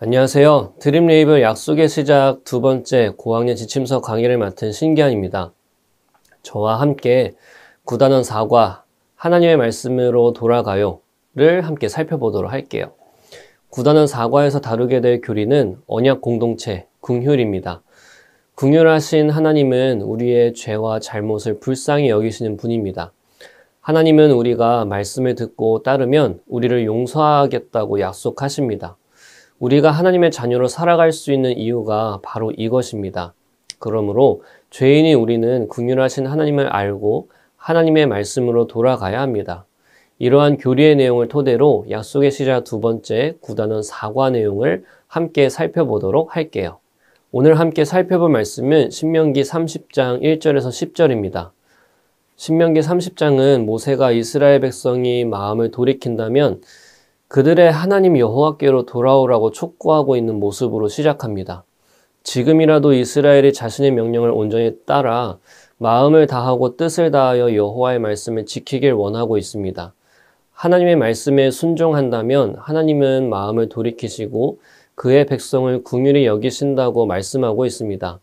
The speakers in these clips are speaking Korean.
안녕하세요. 드림레이블 약속의 시작 두 번째 고학년 지침서 강의를 맡은 신기한입니다. 저와 함께 9단원 4과 하나님의 말씀으로 돌아가요를 함께 살펴보도록 할게요. 9단원 4과에서 다루게 될 교리는 언약 공동체, 긍휼입니다. 긍휼하신 하나님은 우리의 죄와 잘못을 불쌍히 여기시는 분입니다. 하나님은 우리가 말씀을 듣고 따르면 우리를 용서하겠다고 약속하십니다. 우리가 하나님의 자녀로 살아갈 수 있는 이유가 바로 이것입니다. 그러므로 죄인이 우리는 긍휼하신 하나님을 알고 하나님의 말씀으로 돌아가야 합니다. 이러한 교리의 내용을 토대로 약속의 시작 두 번째 9단원 4과 내용을 함께 살펴보도록 할게요. 오늘 함께 살펴볼 말씀은 신명기 30장 1절에서 10절입니다. 신명기 30장은 모세가 이스라엘 백성이 마음을 돌이킨다면 그들의 하나님 여호와께로 돌아오라고 촉구하고 있는 모습으로 시작합니다. 지금이라도 이스라엘이 자신의 명령을 온전히 따라 마음을 다하고 뜻을 다하여 여호와의 말씀을 지키길 원하고 있습니다. 하나님의 말씀에 순종한다면 하나님은 마음을 돌이키시고 그의 백성을 긍휼히 여기신다고 말씀하고 있습니다.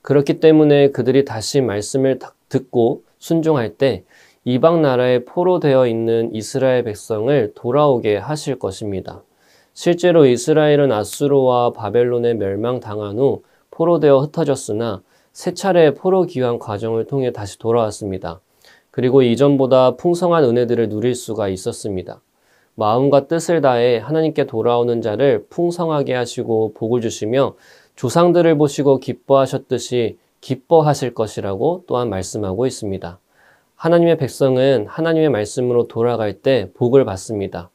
그렇기 때문에 그들이 다시 말씀을 듣고 순종할 때 이방 나라에 포로되어 있는 이스라엘 백성을 돌아오게 하실 것입니다. 실제로 이스라엘은 아수르와 바벨론에 멸망당한 후 포로되어 흩어졌으나 세 차례 포로 귀환 과정을 통해 다시 돌아왔습니다. 그리고 이전보다 풍성한 은혜들을 누릴 수가 있었습니다. 마음과 뜻을 다해 하나님께 돌아오는 자를 풍성하게 하시고 복을 주시며 조상들을 보시고 기뻐하셨듯이 기뻐하실 것이라고 또한 말씀하고 있습니다. 하나님의 백성은 하나님의 말씀으로 돌아갈 때 복을 받습니다.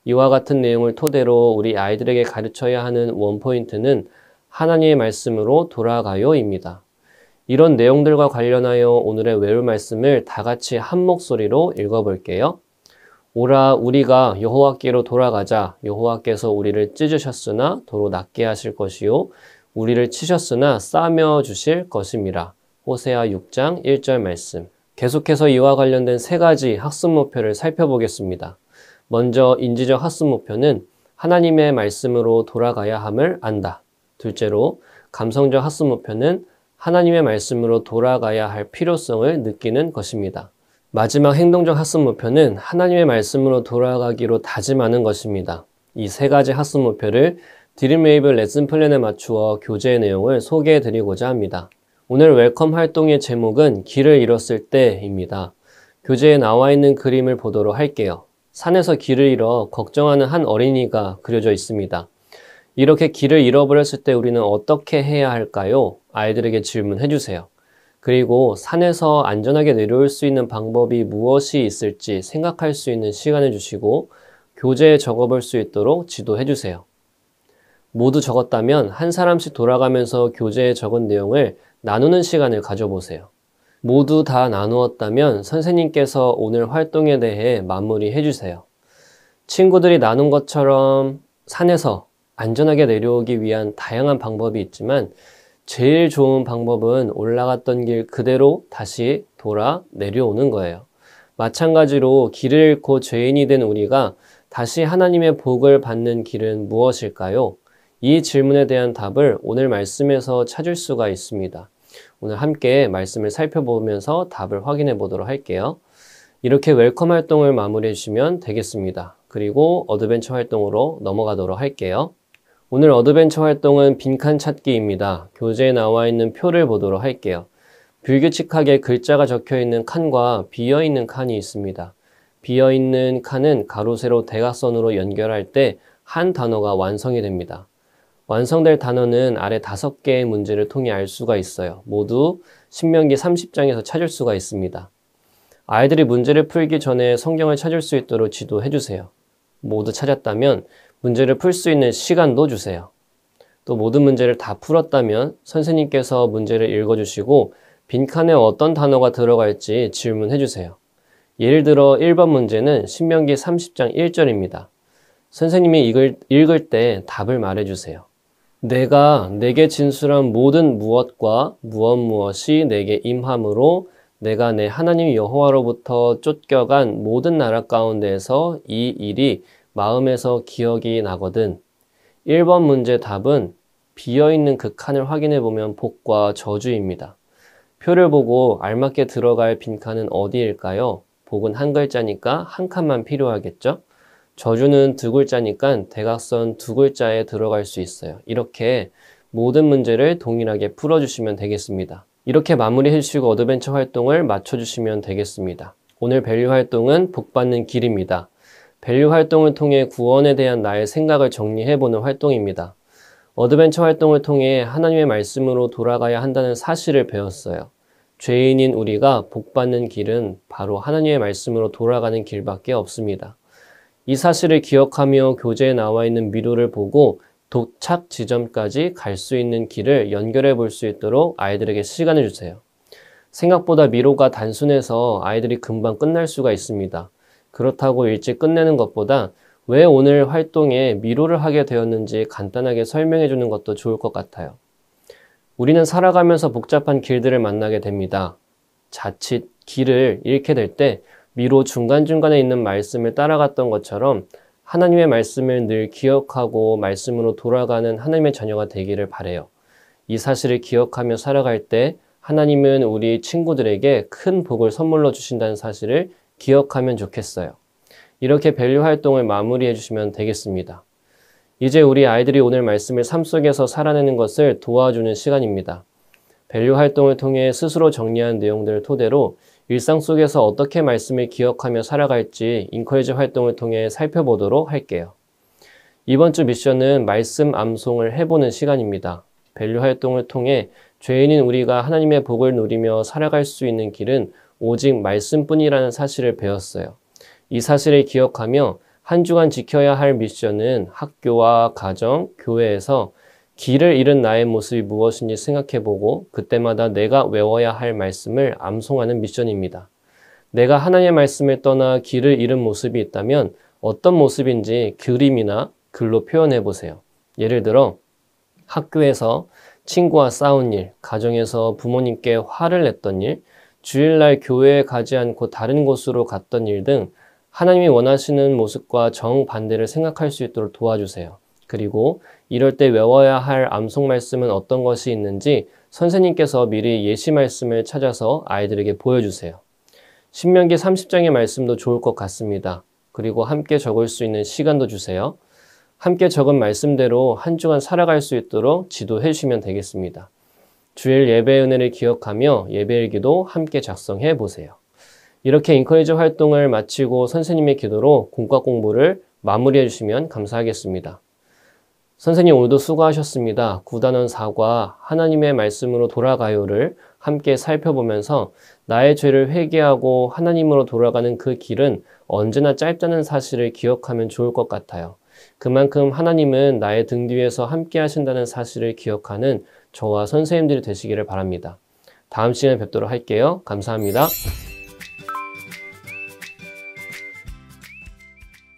이와 같은 내용을 토대로 우리 아이들에게 가르쳐야 하는 원포인트는 하나님의 말씀으로 돌아가요입니다. 이런 내용들과 관련하여 오늘의 외울 말씀을 다 같이 한 목소리로 읽어볼게요. 오라 우리가 여호와께로 돌아가자. 여호와께서 우리를 찢으셨으나 도로 낫게 하실 것이요 우리를 치셨으나 싸매 주실 것임이라. 호세아 6장 1절 말씀. 계속해서 이와 관련된 세 가지 학습 목표를 살펴보겠습니다. 먼저 인지적 학습 목표는 하나님의 말씀으로 돌아가야 함을 안다. 둘째로 감성적 학습 목표는 하나님의 말씀으로 돌아가야 할 필요성을 느끼는 것입니다. 마지막 행동적 학습 목표는 하나님의 말씀으로 돌아가기로 다짐하는 것입니다. 이 세 가지 학습 목표를 드림웨이블 레슨 플랜에 맞추어 교재의 내용을 소개해 드리고자 합니다. 오늘 웰컴 활동의 제목은 길을 잃었을 때입니다. 교재에 나와 있는 그림을 보도록 할게요. 산에서 길을 잃어 걱정하는 한 어린이가 그려져 있습니다. 이렇게 길을 잃어버렸을 때 우리는 어떻게 해야 할까요? 아이들에게 질문해 주세요. 그리고 산에서 안전하게 내려올 수 있는 방법이 무엇이 있을지 생각할 수 있는 시간을 주시고 교재에 적어볼 수 있도록 지도해 주세요. 모두 적었다면 한 사람씩 돌아가면서 교재에 적은 내용을 나누는 시간을 가져보세요. 모두 다 나누었다면 선생님께서 오늘 활동에 대해 마무리해 주세요. 친구들이 나눈 것처럼 산에서 안전하게 내려오기 위한 다양한 방법이 있지만 제일 좋은 방법은 올라갔던 길 그대로 다시 돌아 내려오는 거예요. 마찬가지로 길을 잃고 죄인이 된 우리가 다시 하나님의 복을 받는 길은 무엇일까요? 이 질문에 대한 답을 오늘 말씀에서 찾을 수가 있습니다. 오늘 함께 말씀을 살펴보면서 답을 확인해 보도록 할게요. 이렇게 웰컴 활동을 마무리해 주시면 되겠습니다. 그리고 어드벤처 활동으로 넘어가도록 할게요. 오늘 어드벤처 활동은 빈칸 찾기입니다. 교재에 나와 있는 표를 보도록 할게요. 불규칙하게 글자가 적혀 있는 칸과 비어 있는 칸이 있습니다. 비어 있는 칸은 가로, 세로, 대각선으로 연결할 때 한 단어가 완성이 됩니다. 완성될 단어는 아래 5개의 문제를 통해 알 수가 있어요. 모두 신명기 30장에서 찾을 수가 있습니다. 아이들이 문제를 풀기 전에 성경을 찾을 수 있도록 지도해 주세요. 모두 찾았다면 문제를 풀 수 있는 시간도 주세요. 또 모든 문제를 다 풀었다면 선생님께서 문제를 읽어주시고 빈칸에 어떤 단어가 들어갈지 질문해 주세요. 예를 들어 1번 문제는 신명기 30장 1절입니다. 선생님이 읽을 때 답을 말해 주세요. 내가 내게 진술한 모든 무엇과 무엇이 내게 임함으로 내가 내 하나님 여호와로부터 쫓겨간 모든 나라 가운데에서 이 일이 마음에서 기억이 나거든. 1번 문제 답은 비어있는 그 칸을 확인해 보면 복과 저주입니다. 표를 보고 알맞게 들어갈 빈칸은 어디일까요? 복은 한 글자니까 한 칸만 필요하겠죠? 저주는 두 글자니까 대각선 두 글자에 들어갈 수 있어요. 이렇게 모든 문제를 동일하게 풀어주시면 되겠습니다. 이렇게 마무리해 주시고 어드벤처 활동을 맞춰주시면 되겠습니다. 오늘 밸류 활동은 복받는 길입니다. 밸류 활동을 통해 구원에 대한 나의 생각을 정리해보는 활동입니다. 어드벤처 활동을 통해 하나님의 말씀으로 돌아가야 한다는 사실을 배웠어요. 죄인인 우리가 복받는 길은 바로 하나님의 말씀으로 돌아가는 길밖에 없습니다. 이 사실을 기억하며 교재에 나와 있는 미로를 보고 도착 지점까지 갈 수 있는 길을 연결해 볼 수 있도록 아이들에게 시간을 주세요. 생각보다 미로가 단순해서 아이들이 금방 끝날 수가 있습니다. 그렇다고 일찍 끝내는 것보다 왜 오늘 활동에 미로를 하게 되었는지 간단하게 설명해 주는 것도 좋을 것 같아요. 우리는 살아가면서 복잡한 길들을 만나게 됩니다. 자칫 길을 잃게 될 때 미로 중간중간에 있는 말씀을 따라갔던 것처럼 하나님의 말씀을 늘 기억하고 말씀으로 돌아가는 하나님의 자녀가 되기를 바라요. 이 사실을 기억하며 살아갈 때 하나님은 우리 친구들에게 큰 복을 선물로 주신다는 사실을 기억하면 좋겠어요. 이렇게 밸류 활동을 마무리해 주시면 되겠습니다. 이제 우리 아이들이 오늘 말씀을 삶 속에서 살아내는 것을 도와주는 시간입니다. 밸류 활동을 통해 스스로 정리한 내용들을 토대로 일상 속에서 어떻게 말씀을 기억하며 살아갈지 인커리지 활동을 통해 살펴보도록 할게요. 이번 주 미션은 말씀 암송을 해보는 시간입니다. 밸류 활동을 통해 죄인인 우리가 하나님의 복을 누리며 살아갈 수 있는 길은 오직 말씀뿐이라는 사실을 배웠어요. 이 사실을 기억하며 한 주간 지켜야 할 미션은 학교와 가정, 교회에서 길을 잃은 나의 모습이 무엇인지 생각해보고 그때마다 내가 외워야 할 말씀을 암송하는 미션입니다. 내가 하나님의 말씀을 떠나 길을 잃은 모습이 있다면 어떤 모습인지 그림이나 글로 표현해보세요. 예를 들어 학교에서 친구와 싸운 일, 가정에서 부모님께 화를 냈던 일, 주일날 교회에 가지 않고 다른 곳으로 갔던 일 등 하나님이 원하시는 모습과 정반대를 생각할 수 있도록 도와주세요. 그리고 이럴 때 외워야 할 암송 말씀은 어떤 것이 있는지 선생님께서 미리 예시 말씀을 찾아서 아이들에게 보여주세요. 신명기 30장의 말씀도 좋을 것 같습니다. 그리고 함께 적을 수 있는 시간도 주세요. 함께 적은 말씀대로 한 주간 살아갈 수 있도록 지도해 주시면 되겠습니다. 주일 예배의 은혜를 기억하며 예배일기도 함께 작성해 보세요. 이렇게 인커리지 활동을 마치고 선생님의 기도로 공과 공부를 마무리해 주시면 감사하겠습니다. 선생님 오늘도 수고하셨습니다. 9단원 4과 하나님의 말씀으로 돌아가요를 함께 살펴보면서 나의 죄를 회개하고 하나님으로 돌아가는 그 길은 언제나 짧다는 사실을 기억하면 좋을 것 같아요. 그만큼 하나님은 나의 등 뒤에서 함께 하신다는 사실을 기억하는 저와 선생님들이 되시기를 바랍니다. 다음 시간에 뵙도록 할게요. 감사합니다.